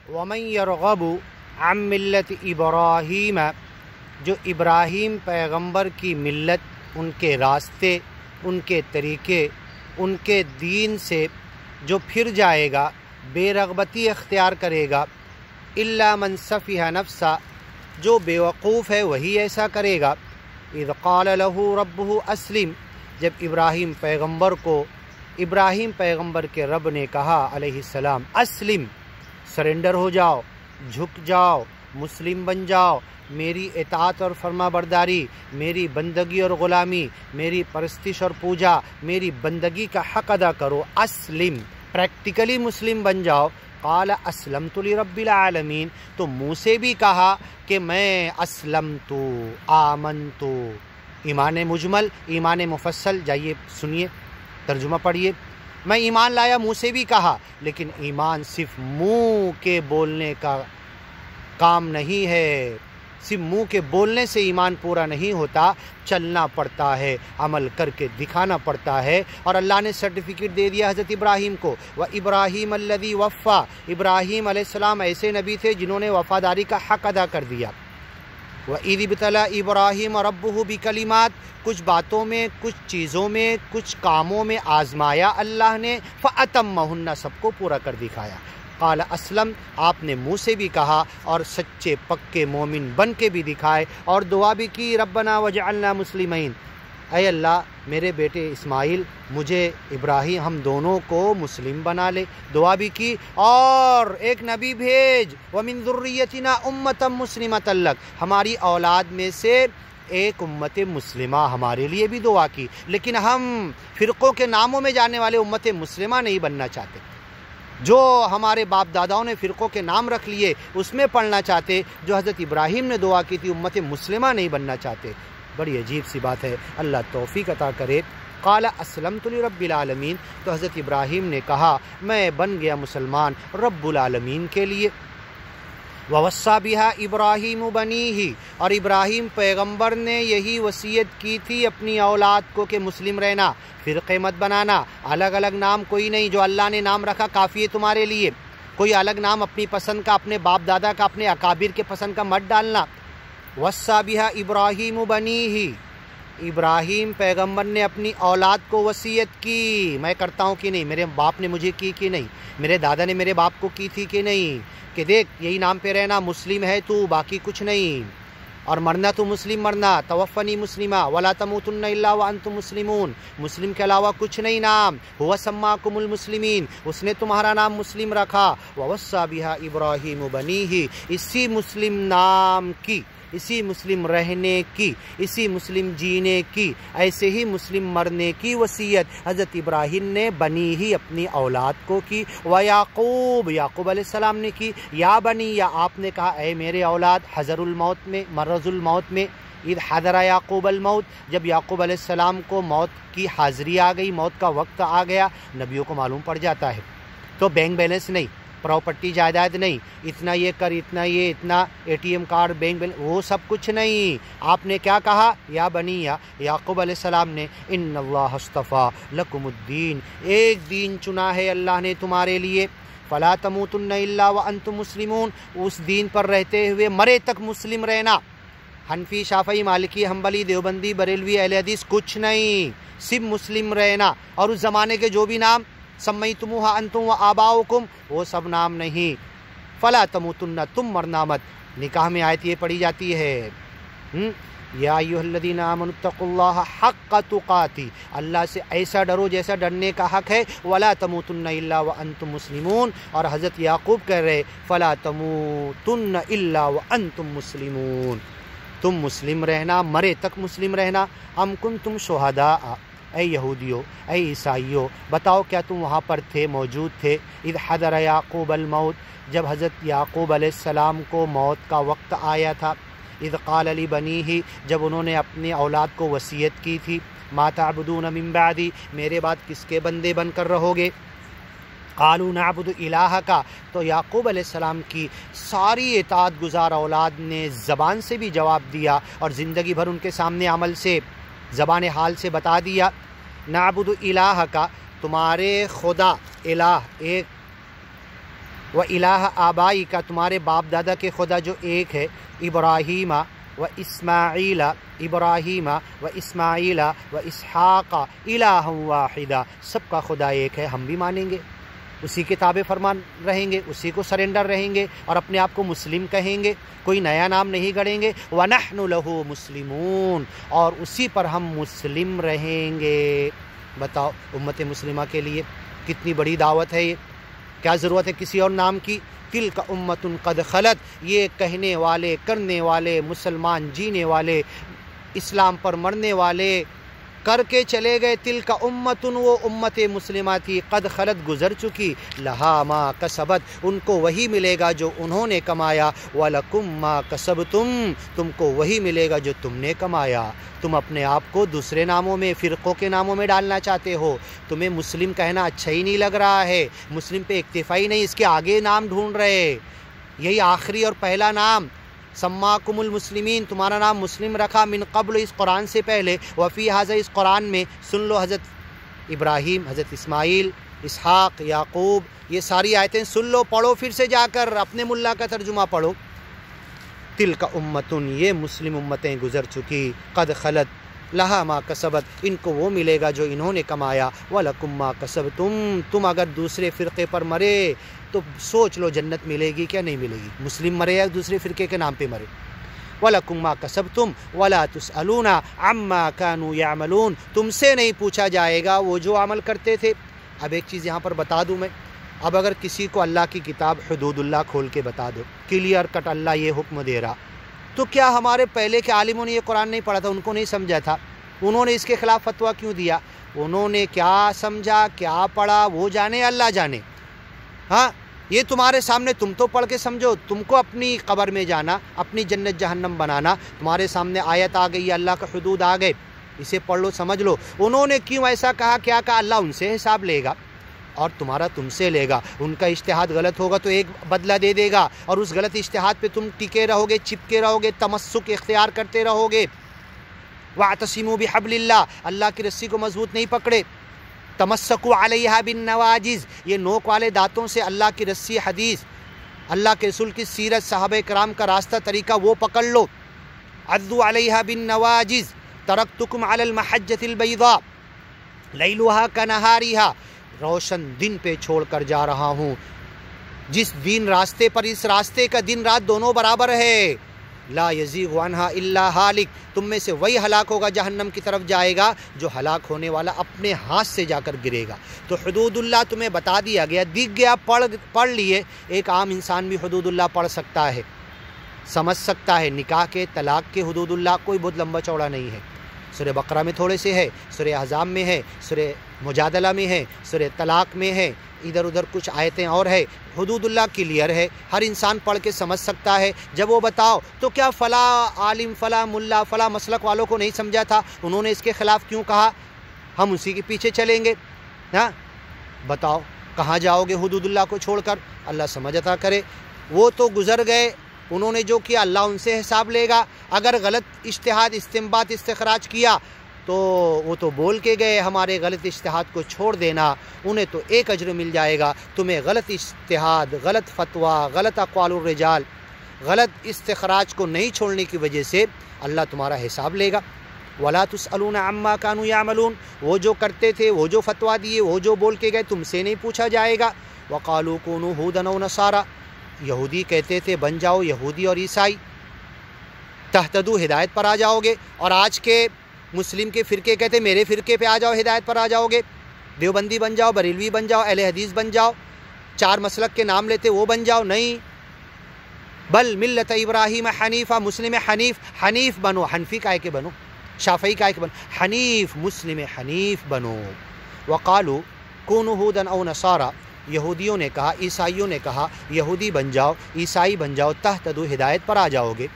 وَمَن يَرْغَبُ عَن مِّلَّةِ إِبْرَاهِيمَ، جو ابراہیم پیغمبر کی ملت، ان کے راستے، ان کے طریقے، ان کے دین سے جو پھر جائے گا، بے رغبتی اختیار کرے گا، إِلَّا مَن سَفِهَ نَفْسَهُ، جو بیوقوف ہے وہی ایسا کرے گا۔ اِذْ قَالَ لَهُ رَبُّهُ أَسْلِمْ، جب ابراہیم پیغمبر کے رب نے کہا علیہ السلام، اسلم، سرنڈر ہو جاؤ، جھک جاؤ، مسلم بن جاؤ، میری اطاعت اور فرما برداری، میری بندگی اور غلامی، میری پرستش اور پوجا، میری بندگی کا حق ادا کرو، اسلم، پریکٹیکلی مسلم بن جاؤ۔ قال اسلمت لرب العالمین، تو منہ سے بھی کہا کہ میں اسلمت، آمنت، ایمان مجمل، ایمان مفصل، جائیے سنیے ترجمہ پڑھیے، میں ایمان لایا، منہ سے بھی کہا، لیکن ایمان صرف منہ کے بولنے کا کام نہیں ہے، صرف منہ کے بولنے سے ایمان پورا نہیں ہوتا، چلنا پڑتا ہے، عمل کر کے دکھانا پڑتا ہے، اور اللہ نے سرٹیفکیٹ دے دیا حضرت ابراہیم کو، وَإِبْرَاهِيمَ الَّذِي وَفَّى، ابراہیم علیہ السلام ایسے نبی تھے جنہوں نے وفاداری کا حق ادا کر دیا۔ وَإِذِ ابْتَلَىٰ إِبْرَاهِيمَ رَبُّهُ بِكَلِمَاتٍ، کچھ باتوں میں، کچھ چیزوں میں، کچھ کاموں میں آزمایا اللہ نے، فَأَتَمَّهُنَّ، سب کو پورا کر دکھایا۔ قال اسلم، آپ نے منہ سے بھی کہا اور سچے پکے مومن بن کے بھی دکھائے، اور دعا بھی کی، ربنا وجعلنا مسلمین، اے اللہ میرے بیٹے اسماعیل، مجھے ابراہیم، ہم دونوں کو مسلم بنا لے، دعا بھی کی، اور ایک نبی بھیج، ومن ذریتنا امۃ مسلمۃ لک، ہماری اولاد میں سے ایک امت مسلمہ، ہمارے لیے بھی دعا کی، لیکن ہم فرقوں کے ناموں میں جانے والے امت مسلمہ نہیں بننا چاہتے، جو ہمارے باپ داداؤں نے فرقوں کے نام رکھ لیے اس میں پڑھنا چاہتے، جو حضرت ابراہیم نے دعا کی تھی امت مسلمہ نہیں بننا چاہتے۔ بڑی عجیب سی بات ہے، اللہ توفیق عطا کرے۔ قال اسلمت لرب العالمین، تو حضرت ابراہیم نے کہا میں بن گیا مسلمان رب العالمین کے لیے۔ وَوَصَّى بِهَا إِبْرَاهِيمُ بَنِيهِ، اور ابراہیم پیغمبر نے یہی وصیت کی تھی اپنی اولاد کو کہ مسلم رہنا، فرقے مت بنانا، الگ الگ نام کوئی نہیں، جو اللہ نے نام رکھا کافی ہے تمہارے لیے، کوئی الگ نام اپنی پسند کا، اپنے باپ دادا کا، اپنے اکابر کے پسند کا مت ڈالنا۔ وَوَصَّى بِهَا إِبْرَاهِيمُ بَنِيهِ، ابراہیم پیغمبر نے اپنی اولاد کو وصیت کی، میں کرتا ہوں کہ نہیں، میرے باپ نے مجھے کی کہ نہیں، میرے دادا نے میرے باپ کو کی تھی کہ نہیں، کہ دیکھ یہی نام پہ رہنا، مسلم ہے تو، باقی کچھ نہیں، اور مرنا تو مسلم مرنا، توفنی مسلمہ ولا تموتن الا وانتم مسلمون، مسلم کے علاوہ کچھ نہیں نام، هو سماکم المسلمین، اس نے تمہارا نام مسلم رکھا۔ ووصى بها ابراہیم بنیہ، اسی مسلم نام کی، اسی مسلم رہنے کی، اسی مسلم جینے کی، ایسے ہی مسلم مرنے کی وصیت حضرت ابراہیم نے بنی ہی اپنی اولاد کو کی، ویعقوب، یعقوب علیہ السلام نے کی، یا بنی، یا آپ نے کہا اے میرے اولاد، حضر الموت میں، مرض الموت میں، اذ حضر یعقوب الموت، جب یعقوب علیہ السلام کو موت کی حاضری آ گئی، موت کا وقت آ گیا، نبیوں کو معلوم پڑ جاتا ہے، تو بینک بیلنس نہیں، پراپرٹی جائیداد نہیں، اتنا یہ کر، اتنا یہ، اتنا A T M card, bank balance, وہ سب کچھ نہیں، آپ نے کیا کہا، یا بنی، یعقوب علیہ السلام نے، ان اللہ اصطفیٰ لکم الدین، ایک دین چنا ہے اللہ نے تمہارے لیے، فلا تموتن الا وانتم مسلمون، اس دین پر رہتے ہوئے مرے تک مسلم رہنا، حنفی، شافعی، مالکی، حنبلی، دیوبندی، بریلوی، اہل حدیث کچھ نہیں، صرف مسلم رہنا، اور اس زمانے کے جو بھی نام سمیتموها انتم و آباؤکم، وہ سب نام نہیں، فلا تموتن، تم مرنا مت، نکاح میں آیت یہ پڑھی جاتی ہے، یا ایھا الذین آمنوا اتقوا اللہ حق تقاتہ، اللہ سے ایسا ڈرو جیسا ڈرنے کا حق ہے، ولا تموتن الا وانتم مسلمون، اور حضرت یعقوب کہہ رہے فلا تموتن الا وانتم مسلمون، تم مسلم رہنا، مرے تک مسلم رہنا۔ ام کنتم شہداء، اے یہودیو، اے عیسائیو، بتاؤ کیا تم وہاں پر تھے، موجود تھے، اذ حضر یعقوب الموت، جب حضرت یعقوب علیہ السلام کو موت کا وقت آیا تھا، اذ قال لبنیہ، جب انہوں نے اپنے اولاد کو وصیت کی تھی، ما تعبدون من بعدی، میرے بعد کس کے بندے بن کر رہو گے، قالوا نعبد الہک، تو یعقوب علیہ السلام کی ساری اطاعت گزار اولاد نے زبان سے بھی جواب دیا اور زندگی بھر ان کے سامنے عمل سے، زبان حال سے بتا دیا، نعبد الہک، تمہارے خدا، الہ ایک و الہ آبائی کا، تمہارے باپ دادا کے خدا جو ایک ہے، ابراہیم و اسماعیل، ابراہیم و اسماعیل و اسحاق الہ واحدہ، سب کا خدا ایک ہے، ہم بھی مانیں گے، اسی کے تابع فرمان رہیں گے، اسی کو سرنڈر رہیں گے اور اپنے آپ کو مسلم کہیں گے، کوئی نیا نام نہیں گڑیں گے۔ وَنَحْنُ لَهُ مُسْلِمُونَ، اور اسی پر ہم مسلم رہیں گے۔ بتاؤ امت مسلمہ کے لیے کتنی بڑی دعوت ہے یہ، کیا ضرورت ہے کسی اور نام کی؟ تِلْکَ أُمَّةٌ قَدْ خَلَتْ، یہ کہنے والے، کرنے والے، مسلمان جینے والے، اسلام پر مرنے والے کر کے چلے گئے۔ تِلْکَ أُمَّةٌ، وہ امت مسلمہ تھی، قد خلت گزر چکی، لہا ما کسبت، ان کو وہی ملے گا جو انہوں نے کمایا، وَلَكُمْ مَا كَسَبْتُمْ، تم کو وہی ملے گا جو تم نے کمایا۔ تم اپنے آپ کو دوسرے ناموں میں، فرقوں کے ناموں میں ڈالنا چاہتے ہو، تمہیں مسلم کہنا اچھا ہی نہیں لگ رہا ہے، مسلم پہ اکتفا ہی نہیں، اس کے آگے نام ڈھونڈ رہے، یہی آخری اور پہلا نام، سماکم المسلمین، تمہارا نام مسلم رکھا من قبل، اس قرآن سے پہلے، وفی حاضر، اس قرآن میں سن لو، حضرت ابراہیم، حضرت اسماعیل، اسحاق، یعقوب، یہ ساری آیتیں سن لو، پڑھو پھر سے جا کر، اپنے ملا کا ترجمہ پڑھو۔ تلک امتن، یہ مسلم امتیں گزر چکی، قد خلت لہا ما کسبت، ان کو وہ ملے گا جو انہوں نے کمایا، وَلَكُمْ مَا كَسَبْتُمْ، تم اگر دوسرے فرقے پر مرے تو سوچ لو جنت ملے گی کیا نہیں ملے گی، مسلم مرے یا دوسرے فرقے کے نام پہ مرے۔ وَلَكُمْ مَا كَسَبْتُمْ وَلَا تُسْأَلُونَ عَمَّا كَانُوا يَعْمَلُونَ، تم سے نہیں پوچھا جائے گا وہ جو عمل کرتے تھے۔ اب ایک چیز یہاں پر بتا دوں میں، اب اگر کسی کو اللہ کی کتاب حدود اللہ کھول کے بتا دو، کلیئر کٹ اللہ یہ حکم دے رہا، تو کیا ہمارے پہلے کے عالموں نے یہ قرآن نہیں پڑھا تھا، ان کو نہیں سمجھا تھا، انہوں نے اس کے خلاف فتویٰ کیوں دیا؟ انہوں نے کیا سمجھا، کیا پڑھا، وہ جانے، اللہ جانے۔ ہاں یہ تمہارے سامنے، تم تو پڑھ کے سمجھو، تم کو اپنی قبر میں جانا، اپنی جنت جہنم بنانا، تمہارے سامنے آیت آ گئی، اللہ کا حدود آ گئے، اسے پڑھ لو، سمجھ لو۔ انہوں نے کیوں ایسا کہا، کیا کہا؟ اللہ ان سے حساب لے گا اور تمہارا تم سے لے گا، ان کا اجتہاد غلط ہوگا تو ایک بدلہ دے دے گا، اور اس غلط اجتہاد پہ تم ٹکے رہو گے، چپکے رہو گے، تمسک اختیار کرتے رہو گے۔ وَاعْتَصِمُوا بِحَبْلِ اللَّهِ، اللہ کی رسی کو مضبوط نہیں پکڑے، تمسکوا علیہا بالنواجذ، یہ نوک والے دانتوں سے اللہ کی رسی، حدیث، اللہ کے رسول کی سیرت، صحابہ کرام کا راستہ طریقہ وہ پکڑ لو۔ عضوا علیہا بالنواجذ، ترکتکم علی المحجۃ البیضاء لیلھا کنہارھا، روشن دن پہ چھوڑ کر جا رہا ہوں، جس دن راستے پر، اس راستے کا دن رات دونوں برابر ہے، لا یزیغ عنہا الا ہالک، تم میں سے وہی ہلاک ہوگا، جہنم کی طرف جائے گا جو ہلاک ہونے والا اپنے ہاتھ سے جا کر گرے گا۔ تو حدود اللہ تمہیں بتا دیا گیا، دکھ گیا، پڑھ لیے، ایک عام انسان بھی حدود اللہ پڑھ سکتا ہے، سمجھ سکتا ہے۔ نکاح کے، طلاق کے حدود اللہ کوئی بہت لمبا چوڑا نہیں ہے، سورہ بقرہ میں تھوڑے سے ہے، سورہ احزاب میں ہے، سورہ مجادلہ میں ہے، سورہ طلاق میں ہے، ادھر ادھر کچھ آیتیں اور ہے، حدود اللہ کلیئر ہے، ہر انسان پڑھ کے سمجھ سکتا ہے۔ جب وہ بتاؤ تو کیا فلاں عالم، فلاں ملا، فلاں مسلک والوں کو نہیں سمجھا تھا، انہوں نے اس کے خلاف کیوں کہا، ہم اسی کے پیچھے چلیں گے؟ ہاں بتاؤ کہاں جاؤ گے حدود اللہ کو چھوڑ کر؟ اللہ سمجھ عطا کرے۔ وہ تو گزر گئے، انہوں نے جو کیا اللہ ان سے حساب لے گا۔ اگر غلط اجتہاد، استنباط، استخراج کیا تو وہ تو بول کے گئے، ہمارے غلط اجتہاد کو چھوڑ دینا، انہیں تو ایک اجر مل جائے گا، تمہیں غلط اجتہاد، غلط فتویٰ، غلط اقوال الرجال، غلط استخراج کو نہیں چھوڑنے کی وجہ سے اللہ تمہارا حساب لے گا۔ وَلَا تُسْأَلُونَ عَمَّا كَانُوا يَعْمَلُونَ، وہ جو کرتے تھے، وہ جو فتویٰ دیے، وہ جو بول کے گئے، تم سے نہیں پوچھا جائے گا۔ وَقَالُوا كُونُوا هُودًا أَوْ نَصَارَىٰ، یہودی کہتے تھے بن جاؤ یہودی اور عیسائی، تہتدوا، ہدایت پر آ جاؤ گے۔ اور آج کے مسلم کے فرقے کہتے میرے فرقے پہ آ جاؤ، ہدایت پر آ جاؤ گے، دیوبندی بن جاؤ، بریلوی بن جاؤ، اہل حدیث بن جاؤ، چار مسلک کے نام لیتے وہ بن جاؤ، نہیں، بل ملت ابراہیم حنیفہ، مسلم حنیف، حنیف بنو، حنفی کائے کے بنو، شافعی کائے کے بنو، حنیف، مسلم حنیف بنو۔ وقالوا کونوا هودا او نصارا، یہودیوں نے کہا، عیسائیوں نے کہا یہودی بن جاؤ، عیسائی بن جاؤ، تہتدوا، ہدایت پر آ جاؤ گے۔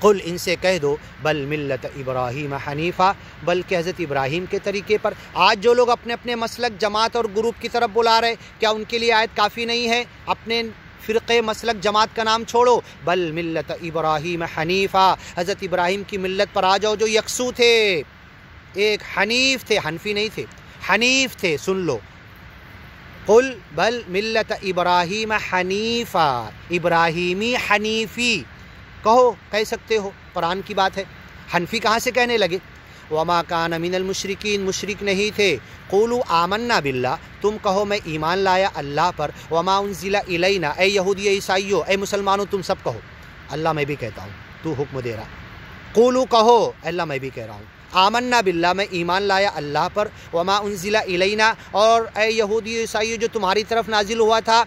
قل، ان سے کہہ دو، بل ملت ابراہیم حنیفہ، بلکہ حضرت ابراہیم کے طریقے پر۔ آج جو لوگ اپنے اپنے مسلک، جماعت اور گروپ کی طرف بلا رہے، کیا ان کے لیے آیت کافی نہیں ہے؟ اپنے فرقے، مسلک، جماعت کا نام چھوڑو، بل ملت ابراہیم حنیفہ، حضرت ابراہیم کی ملت پر آ جاؤ جو یکسو تھے، ایک حنیف تھے، حنفی نہیں تھے، حنیف تھے، سن لو، قل بل ملت ابراہیم حنیفا، ابراہیمی حنیفی کہو، کہہ سکتے ہو، قرآن کی بات ہے، حنفی کہاں سے کہنے لگے؟ وما کان من المشرکین، مشرک نہیں تھے۔ قولوا آمنا باللہ، تم کہو میں ایمان لایا اللہ پر، وما انزل الینا، اے یہودی عیسائیو، اے مسلمانوں تم سب کہو، اللہ میں بھی کہتا ہوں، تو حکم دے رہا، قولوا کہو، اللہ میں بھی کہہ رہا ہوں، آمنا باللہ میں ایمان لایا اللہ پر، وما انزل الینا، اور اے یہودی عیسائیو جو تمہاری طرف نازل ہوا تھا،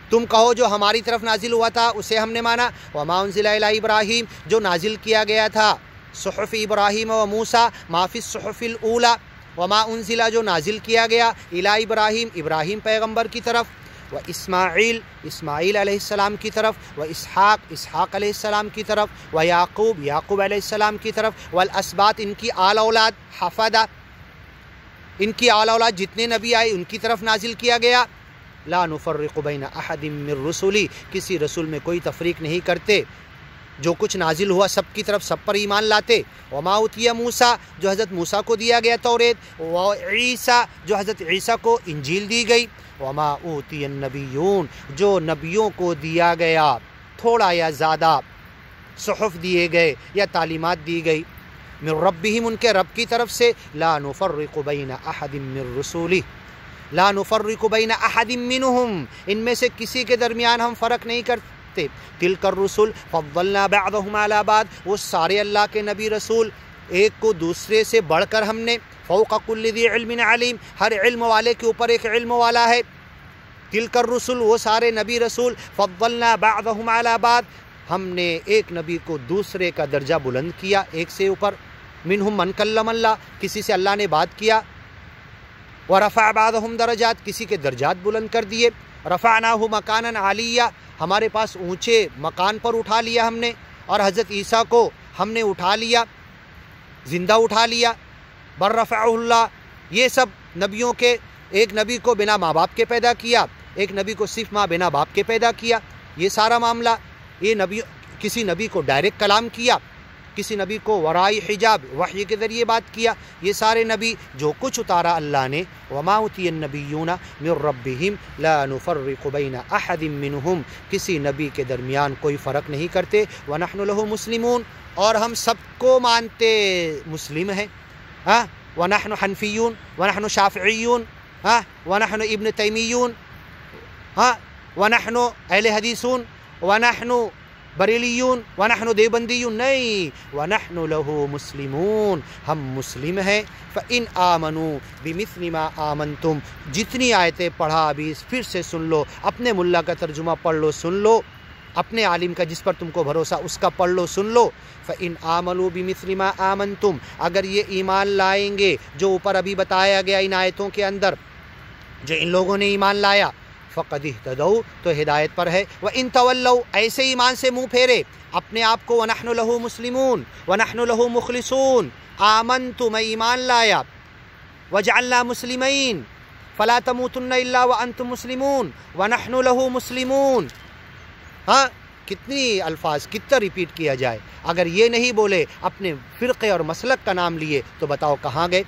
تم کہو جو ہماری طرف نازل ہوا تھا اسے ہم نے مانا، وما انزل الی ابراہیم، جو نازل کیا گیا تھا صحف ابراہیم و موسیٰ ما فی الصحف الاولی، وما انزل جو نازل کیا گیا الی ابراہیم، ابراہیم پیغمبر کی طرف، و اسماعیل، اسماعیل علیہ السلام کی طرف، و اسحاق، اسحاق علیہ السلام کی طرف، و یعقوب، یعقوب علیہ السلام کی طرف، والاسباط، ان کی آل اولاد، حفدہ، ان کی آل اولاد جتنے نبی آئے ان کی طرف نازل کیا گیا، لا نفرق بین احد من رسلی، کسی رسول میں کوئی تفریق نہیں کرتے، جو کچھ نازل ہوا سب کی طرف سب پر ایمان لاتے، وما اوتی موسیٰ، جو حضرت موسیٰ کو دیا گیا توریت، و عیسیٰ، جو حضرت عیسیٰ کو انجیل دی گئی، وما اوتی النبیون، جو نبیوں کو دیا گیا تھوڑا یا زیادہ صحف دیے گئے یا تعلیمات دی گئی، من ربہم، ان کے رب کی طرف سے، لا نفرق بین احد من رسولہ، لا نفرق بین احد منہم، ان میں سے کسی کے درمیان ہم فرق نہیں کرتے، تلک الرسل فضلنا بعضهم علی بعض، وہ سارے اللہ کے نبی رسول ایک کو دوسرے سے بڑھ کر ہم نے، فوق کل ذی علم علیم، ہر علم والے کے اوپر ایک علم والا ہے، تلک الرسل، وہ سارے نبی رسول، فضلنا بعضهم علی بعض، ہم نے ایک نبی کو دوسرے کا درجہ بلند کیا ایک سے اوپر، منہم من کلم اللہ، کسی سے اللہ نے بات کیا، ورفع بعضهم درجات، کسی کے درجات بلند کر دیے، رفعناہ مکانا علیہ، ہمارے پاس اونچے مکان پر اٹھا لیا ہم نے، اور حضرت عیسیٰ کو ہم نے اٹھا لیا، زندہ اٹھا لیا، بر رفعہ اللہ، یہ سب نبیوں کے، ایک نبی کو بنا ماں باپ کے پیدا کیا، ایک نبی کو صرف ماں بنا باپ کے پیدا کیا، یہ سارا معاملہ، یہ نبی، کسی نبی کو ڈائریکٹ کلام کیا، کسی نبی کو ورائی حجاب وحی کے ذریعے بات کیا، یہ سارے نبی جو کچھ اتارا اللہ نے، وما اوتی النبیون من ربہم لا نفرق بین احد منہم، کسی نبی کے درمیان کوئی فرق نہیں کرتے، ونحن لہ مسلمون، اور ہم سب کو مانتے مسلم ہیں، ونحن حنفیون، ونحن شافعیون، ونحن ابن تیمیون، ونحن اہل حدیثون، ونحن بریلیون، ونحن دیوبندیون، نہیں، ونحن لہ مسلمون، ہم مسلم ہیں، فإن آمنوا بمثل ما آمنتم، جتنی آیتیں پڑھا ابھی پھر سے سن لو، اپنے ملا کا ترجمہ پڑھ لو، سن لو، اپنے عالم کا جس پر تم کو بھروسہ اس کا پڑھ لو، سن لو، فإن آمنوا بمثل ما آمنتم، اگر یہ ایمان لائیں گے جو اوپر ابھی بتایا گیا ان آیتوں کے اندر، جو ان لوگوں نے ایمان لایا، فقد اہتدوا، تو ہدایت پر ہے، وَإِن تَوَلَّوْا، ایسے ایمان سے منہ پھیرے اپنے آپ کو، وَنَحْنُ لَهُ مُسْلِمُونَ، وَنَحْنُ لَهُ مُخْلِصُونَ، آمنت، میں ایمان لایا، وَجَعَلْنَا مُسْلِمَيْن فَلَا تَمُوتُنَّ إِلَّا وَأَنْتُمْ مُسْلِمُونَ، وَنَحْنُ لَهُ مُسْلِمُونَ، ہاں کتنی الفاظ کتنا ریپیٹ کیا جائے، اگر یہ نہیں بولے اپنے فرقے اور مسلک کا نام لیے تو بتاؤ کہاں گئے؟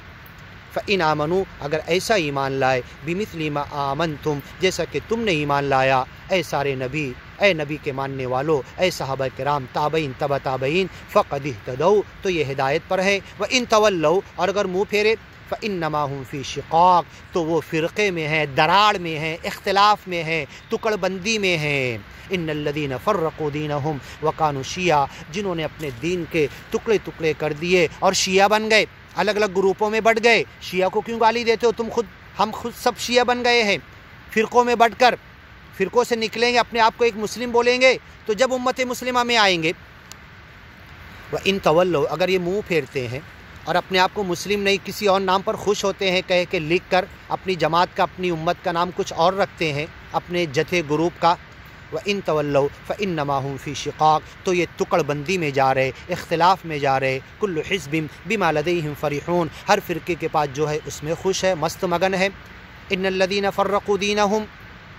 فَإِنْ آمَنُوا، اگر ایسا ایمان لائے، بِمِثْلِ مَا آمَنْتُمْ، جیسا کہ تم نے ایمان لایا، اے سارے نبی، اے نبی کے ماننے والوں، اے صحابہ کرام، تابعین، تبع تابعین، فَقَدِ اهْتَدَوْا، تو یہ ہدایت پر ہے، وَإِنْ تَوَلَّوْا، اور اگر منہ پھیرے، فَإِنَّمَا هُمْ فِي شِقَاقٍ، تو وہ فرقے میں ہیں، دراڑ میں ہیں، اختلاف میں ہیں، ٹکڑ بندی میں ہیں، ان الذین فرقوا دینہم وکانوا شیعا، جنہوں نے اپنے دین کے ٹکڑے ٹکڑے کر دیے اور شیعہ بن گئے، الگ الگ گروپوں میں بٹ گئے، شیعہ کو کیوں گالی دیتے ہو تم خود، ہم خود سب شیعہ بن گئے ہیں، فرقوں میں بٹ کر، فرقوں سے نکلیں گے، اپنے آپ کو ایک مسلم بولیں گے، تو جب امت مسلمہ میں آئیں گے، وَإِن تَوَلَّوْا، اگر یہ منہ پھیرتے ہیں اور اپنے آپ کو مسلم نہیں کسی اور نام پر خوش ہوتے ہیں، کہہ کے لکھ کر اپنی جماعت کا، اپنی امت کا نام کچھ اور رکھتے ہیں، اپنے جتھے گروپ کا، وَإِن تَوَلَّوْا فَإِنَّمَا هُمْ فِي شِقَاقٍ، تو یہ ٹکڑ بندی میں جا رہے، اختلاف میں جا رہے، كُلُّ حِزْبٍ بِمَا لَدَيْهِمْ فَرِحُونَ، ہر فرقے کے پاس جو ہے اس میں خوش ہے، مست مگن ہے، إِنَّ الَّذِينَ فَرَّقُوا دِينَهُمْ،